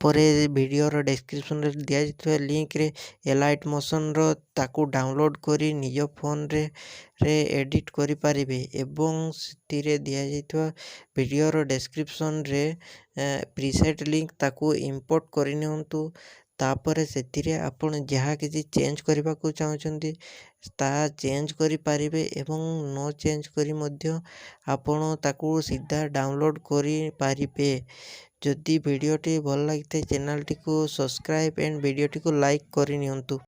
ତାପରେ ଭିଡ଼ିଓର ଡେସ୍କ୍ରିପସନ୍ରେ ଦିଆଯାଇଥିବା ଲିଙ୍କରେ ଏଲାଇଟ୍ ମୋସନ୍ର ତାକୁ ଡାଉନଲୋଡ଼୍ କରି ନିଜ ଫୋନ୍ରେ ଏଡ଼ିଟ୍ କରିପାରିବେ ଏବଂ ସେଥିରେ ଦିଆଯାଇଥିବା ଭିଡ଼ିଓର ଡେସ୍କ୍ରିପସନ୍ରେ ପ୍ରିସେଟ୍ ଲିଙ୍କ ତାକୁ ଇମ୍ପୋର୍ଟ କରିନିଅନ୍ତୁ। ତାପରେ ସେଥିରେ ଆପଣ ଯାହା କିଛି ଚେଞ୍ଜ କରିବାକୁ ଚାହୁଁଛନ୍ତି ତାହା ଚେଞ୍ଜ କରିପାରିବେ ଏବଂ ନ ଚେଞ୍ଜ କରି ମଧ୍ୟ ଆପଣ ତାକୁ ସିଧା ଡାଉନଲୋଡ଼୍ କରିପାରିବେ। ଯଦି ଭିଡ଼ିଓଟି ଭଲ ଲାଗିଥାଏ ଚ୍ୟାନେଲଟିକୁ ସବସ୍କ୍ରାଇବ୍ ଆଣ୍ଡ ଭିଡ଼ିଓଟିକୁ ଲାଇକ୍ କରିନିଅନ୍ତୁ।